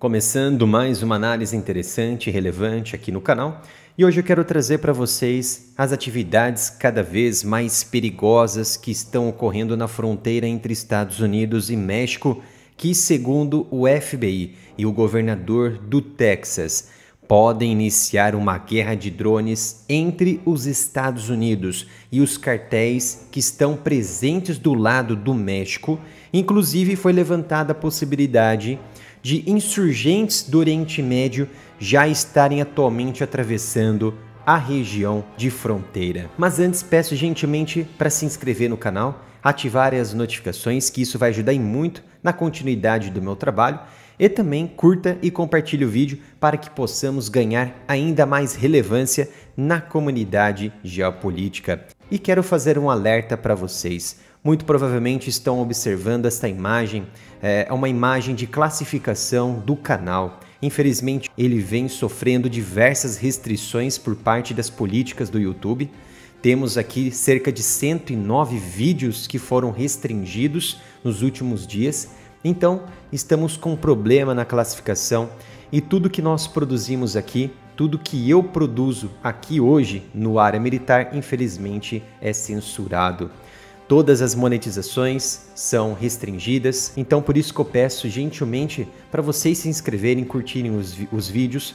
Começando mais uma análise interessante e relevante aqui no canal, e hoje eu quero trazer para vocês as atividades cada vez mais perigosas que estão ocorrendo na fronteira entre Estados Unidos e México, que segundo o FBI e o governador do Texas, podem iniciar uma guerra de drones entre os Estados Unidos e os cartéis que estão presentes do lado do México. Inclusive foi levantada a possibilidade de insurgentes do Oriente Médio já estarem atualmente atravessando a região de fronteira. Mas antes peço gentilmente para se inscrever no canal, ativar as notificações, que isso vai ajudar muito na continuidade do meu trabalho, e também curta e compartilhe o vídeo para que possamos ganhar ainda mais relevância na comunidade geopolítica. E quero fazer um alerta para vocês. Muito provavelmente estão observando esta imagem, é uma imagem de classificação do canal. Infelizmente, ele vem sofrendo diversas restrições por parte das políticas do YouTube. Temos aqui cerca de 109 vídeos que foram restringidos nos últimos dias. Então, estamos com um problema na classificação e tudo que nós produzimos aqui, tudo que eu produzo aqui hoje no Área Militar, infelizmente é censurado. Todas as monetizações são restringidas, então por isso que eu peço gentilmente para vocês se inscreverem, curtirem os vídeos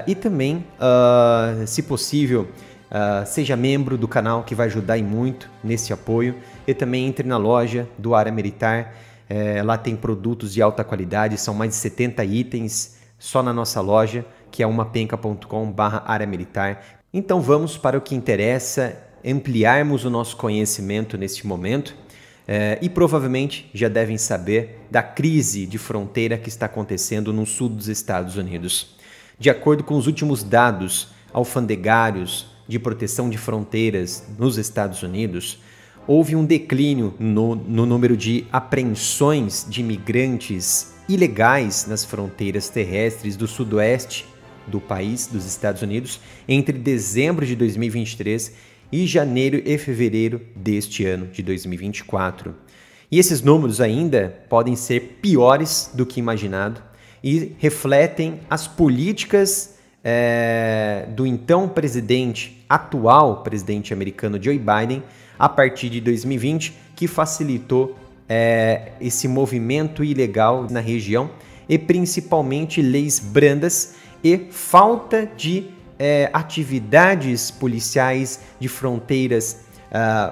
e também, se possível, seja membro do canal, que vai ajudar e muito nesse apoio, e também entre na loja do Área Militar. Lá tem produtos de alta qualidade, são mais de 70 itens só na nossa loja, que é umapenca.com/área militar. Então vamos para o que interessa, ampliarmos o nosso conhecimento neste momento e provavelmente já devem saber da crise de fronteira que está acontecendo no sul dos Estados Unidos. De acordo com os últimos dados alfandegários de proteção de fronteiras nos Estados Unidos, houve um declínio no número de apreensões de imigrantes ilegais nas fronteiras terrestres do sudoeste do país, dos Estados Unidos, entre dezembro de 2023 e janeiro e fevereiro deste ano de 2024. E esses números ainda podem ser piores do que imaginado e refletem as políticas do então atual presidente americano Joe Biden, a partir de 2020, que facilitou esse movimento ilegal na região e principalmente leis brandas e falta de atividades policiais de fronteiras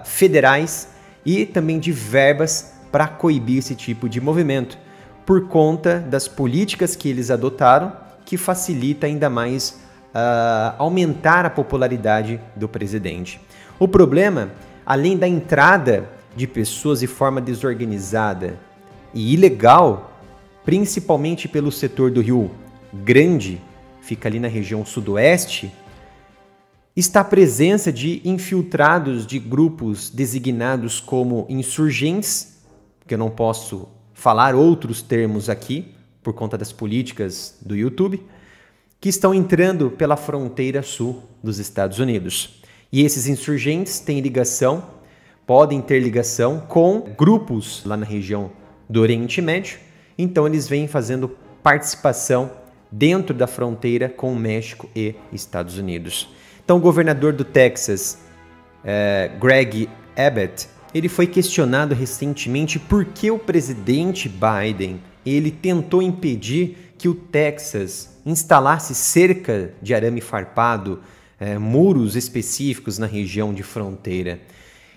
federais e também de verbas para coibir esse tipo de movimento, por conta das políticas que eles adotaram, que facilita ainda mais aumentar a popularidade do presidente. O problema, além da entrada de pessoas de forma desorganizada e ilegal, principalmente pelo setor do Rio Grande, fica ali na região sudoeste, está a presença de infiltrados de grupos designados como insurgentes, que eu não posso falar outros termos aqui, por conta das políticas do YouTube, que estão entrando pela fronteira sul dos Estados Unidos. E esses insurgentes podem ter ligação com grupos lá na região do Oriente Médio, então eles vêm fazendo participação dentro da fronteira com o México e Estados Unidos. Então o governador do Texas, Greg Abbott, ele foi questionado recentemente por que o presidente Biden ele tentou impedir que o Texas instalasse cerca de arame farpado, muros específicos na região de fronteira.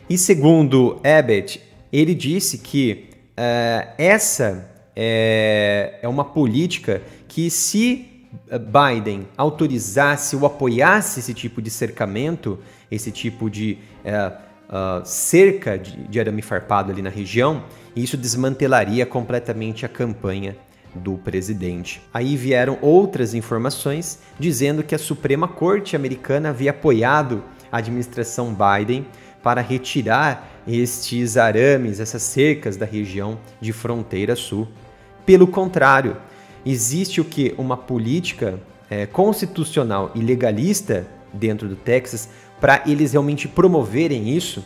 E segundo Abbott, ele disse que essa é uma política que, se Biden autorizasse ou apoiasse esse tipo de cercamento, esse tipo de cerca de arame farpado ali na região, isso desmantelaria completamente a campanha do presidente. Aí vieram outras informações dizendo que a Suprema Corte americana havia apoiado a administração Biden para retirar estes arames, essas cercas da região de fronteira sul. Pelo contrário, existe uma política constitucional e legalista dentro do Texas para eles realmente promoverem isso,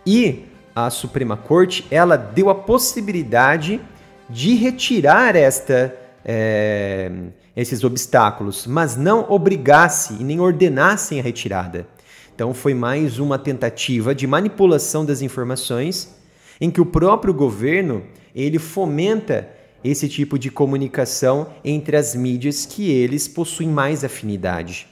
e a Suprema Corte ela deu a possibilidade de retirar esses obstáculos, mas não obrigasse e nem ordenassem a retirada. Então foi mais uma tentativa de manipulação das informações em que o próprio governo ele fomenta esse tipo de comunicação entre as mídias que eles possuem mais afinidade.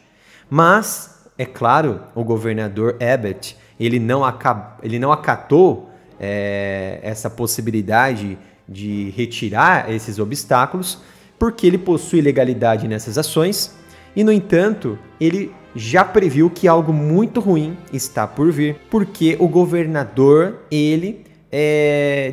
Mas, é claro, o governador Abbott ele não acatou essa possibilidade de retirar esses obstáculos, porque ele possui legalidade nessas ações e, no entanto, ele já previu que algo muito ruim está por vir, porque o governador, ele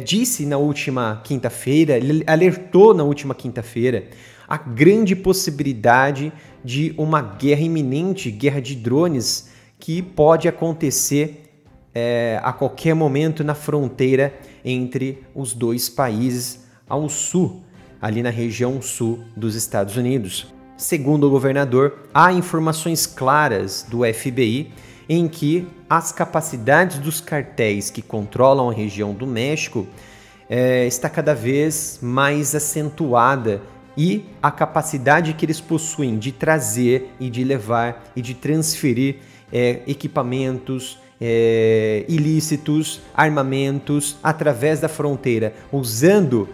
disse na última quinta-feira, ele alertou na última quinta-feira a grande possibilidade de uma guerra iminente, guerra de drones, que pode acontecer a qualquer momento na fronteira entre os dois países ao sul, ali na região sul dos Estados Unidos. Segundo o governador, há informações claras do FBI em que as capacidades dos cartéis que controlam a região do México está cada vez mais acentuada e a capacidade que eles possuem de trazer e de levar e de transferir equipamentos ilícitos, armamentos através da fronteira, usando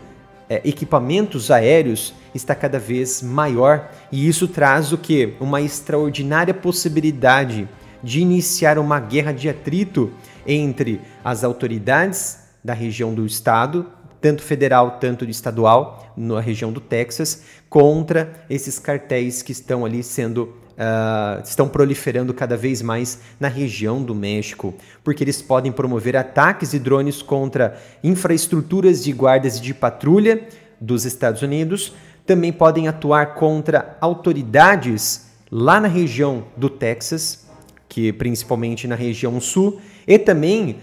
equipamentos aéreos, está cada vez maior, e isso traz o quê? Uma extraordinária possibilidade de iniciar uma guerra de atrito entre as autoridades da região do estado, tanto federal, tanto estadual, na região do Texas, contra esses cartéis que estão ali estão proliferando cada vez mais na região do México, porque eles podem promover ataques de drones contra infraestruturas de guardas e de patrulha dos Estados Unidos, também podem atuar contra autoridades lá na região do Texas, que principalmente na região sul, e também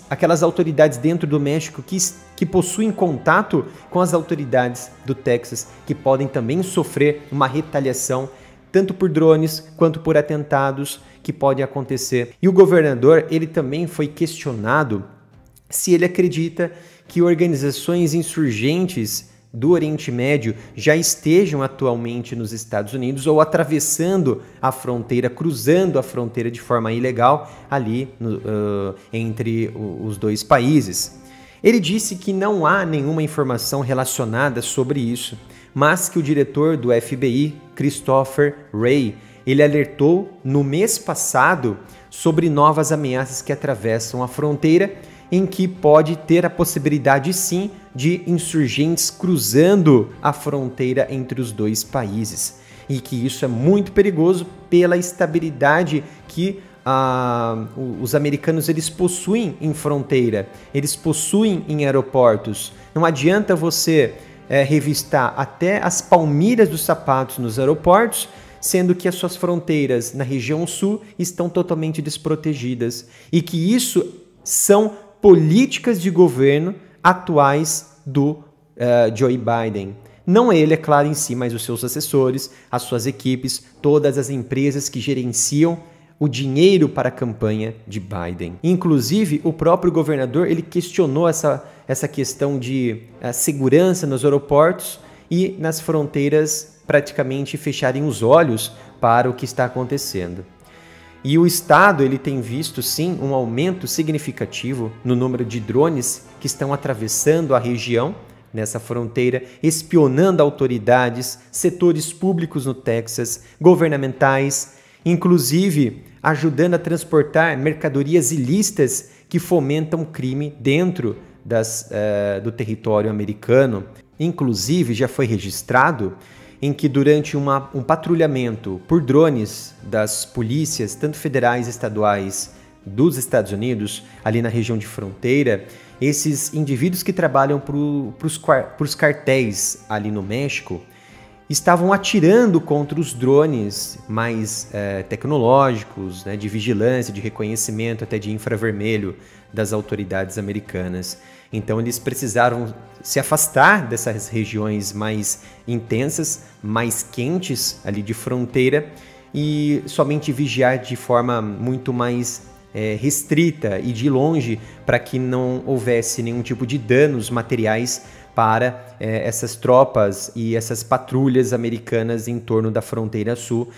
aquelas autoridades dentro do México que possuem contato com as autoridades do Texas, que podem também sofrer uma retaliação tanto por drones quanto por atentados que podem acontecer. E o governador, ele também foi questionado se ele acredita que organizações insurgentes do Oriente Médio já estejam atualmente nos Estados Unidos ou atravessando a fronteira, cruzando a fronteira de forma ilegal ali entre os dois países. Ele disse que não há nenhuma informação relacionada sobre isso, mas que o diretor do FBI, Christopher Wray, ele alertou no mês passado sobre novas ameaças que atravessam a fronteira, em que pode ter a possibilidade sim de insurgentes cruzando a fronteira entre os dois países, e que isso é muito perigoso pela estabilidade que os americanos eles possuem em fronteira, eles possuem em aeroportos. Não adianta você revistar até as palmilhas dos sapatos nos aeroportos, sendo que as suas fronteiras na região sul estão totalmente desprotegidas, e que isso são políticas de governo atuais do Joe Biden. Não ele, é claro, em si, mas os seus assessores, as suas equipes, todas as empresas que gerenciam o dinheiro para a campanha de Biden. Inclusive, o próprio governador ele questionou essa questão de segurança nos aeroportos e nas fronteiras praticamente fecharem os olhos para o que está acontecendo. E o Estado ele tem visto, sim, um aumento significativo no número de drones que estão atravessando a região, nessa fronteira, espionando autoridades, setores públicos no Texas, governamentais, inclusive ajudando a transportar mercadorias ilícitas que fomentam crime dentro do território americano. Inclusive, já foi registrado em que durante um patrulhamento por drones das polícias, tanto federais e estaduais dos Estados Unidos, ali na região de fronteira, esses indivíduos que trabalham para os cartéis ali no México estavam atirando contra os drones mais tecnológicos, né, de vigilância, de reconhecimento, até de infravermelho das autoridades americanas. Então eles precisaram se afastar dessas regiões mais intensas, mais quentes ali de fronteira, e somente vigiar de forma muito mais restrita e de longe, para que não houvesse nenhum tipo de danos materiais para essas tropas e essas patrulhas americanas em torno da fronteira sul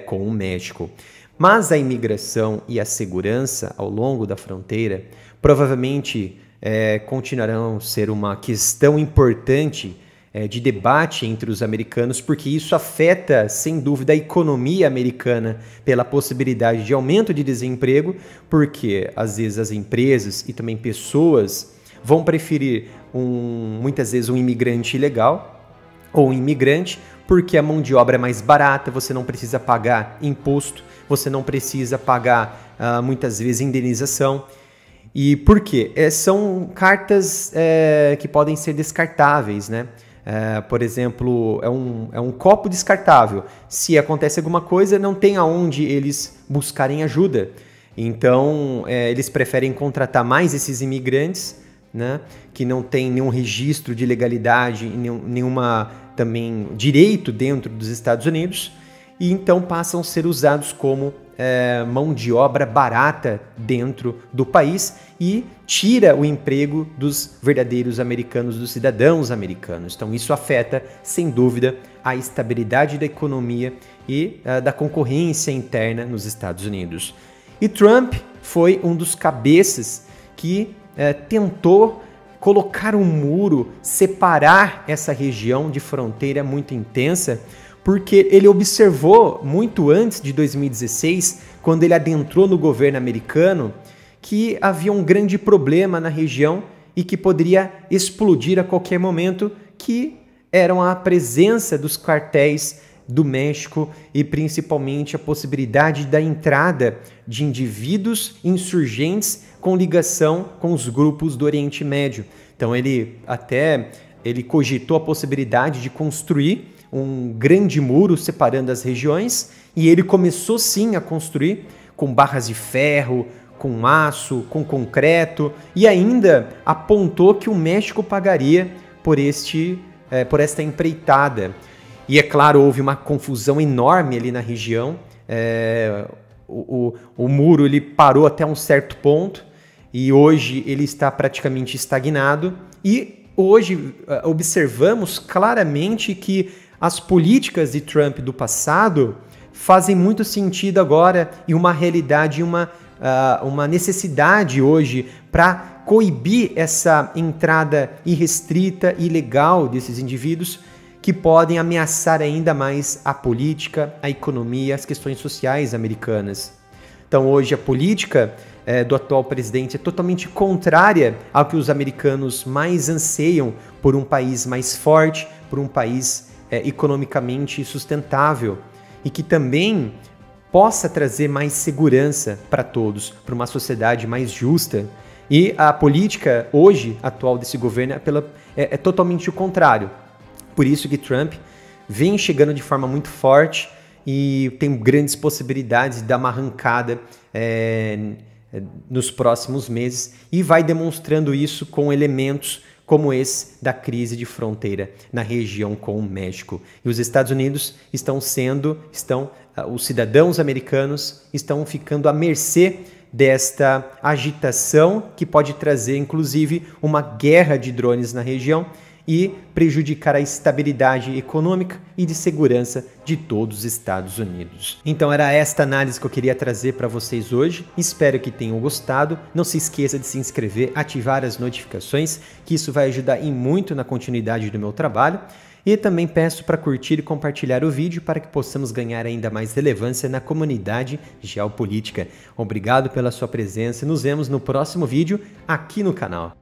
com o México. Mas a imigração e a segurança ao longo da fronteira provavelmente continuarão a ser uma questão importante de debate entre os americanos, porque isso afeta, sem dúvida, a economia americana pela possibilidade de aumento de desemprego, porque às vezes as empresas e também pessoas vão preferir muitas vezes um imigrante ilegal ou um imigrante, porque a mão de obra é mais barata, você não precisa pagar imposto, você não precisa pagar muitas vezes indenização. E por quê? São cartas que podem ser descartáveis, né? Por exemplo, é um copo descartável. Se acontece alguma coisa, não tem aonde eles buscarem ajuda. Então, eles preferem contratar mais esses imigrantes, né, que não tem nenhum registro de legalidade, nenhuma também direito dentro dos Estados Unidos, e então passam a ser usados como mão de obra barata dentro do país e tira o emprego dos verdadeiros americanos, dos cidadãos americanos. Então isso afeta, sem dúvida, a estabilidade da economia e da concorrência interna nos Estados Unidos. E Trump foi um dos cabeças que tentou colocar um muro, separar essa região de fronteira muito intensa, porque ele observou muito antes de 2016, quando ele adentrou no governo americano, que havia um grande problema na região e que poderia explodir a qualquer momento, que eram a presença dos cartéis do México e principalmente a possibilidade da entrada de indivíduos insurgentes com ligação com os grupos do Oriente Médio. Então ele cogitou a possibilidade de construir um grande muro separando as regiões, e ele começou sim a construir com barras de ferro, com aço, com concreto, e ainda apontou que o México pagaria por esta empreitada. E é claro, houve uma confusão enorme ali na região, o muro ele parou até um certo ponto, e hoje ele está praticamente estagnado, e hoje observamos claramente que as políticas de Trump do passado fazem muito sentido agora, e uma realidade, uma necessidade hoje para coibir essa entrada irrestrita e ilegal desses indivíduos que podem ameaçar ainda mais a política, a economia, as questões sociais americanas. Então hoje a política do atual presidente é totalmente contrária ao que os americanos mais anseiam, por um país mais forte, por um país economicamente sustentável e que também possa trazer mais segurança para todos, para uma sociedade mais justa. E a política hoje, atual desse governo, é totalmente o contrário. Por isso que Trump vem chegando de forma muito forte e tem grandes possibilidades de dar uma arrancada nos próximos meses, e vai demonstrando isso com elementos como esse da crise de fronteira na região com o México. E os Estados Unidos os cidadãos americanos estão ficando à mercê desta agitação que pode trazer, inclusive, uma guerra de drones na região e prejudicar a estabilidade econômica e de segurança de todos os Estados Unidos. Então era esta análise que eu queria trazer para vocês hoje. Espero que tenham gostado. Não se esqueça de se inscrever, ativar as notificações, que isso vai ajudar muito na continuidade do meu trabalho. E também peço para curtir e compartilhar o vídeo para que possamos ganhar ainda mais relevância na comunidade geopolítica. Obrigado pela sua presença. Nos vemos no próximo vídeo aqui no canal.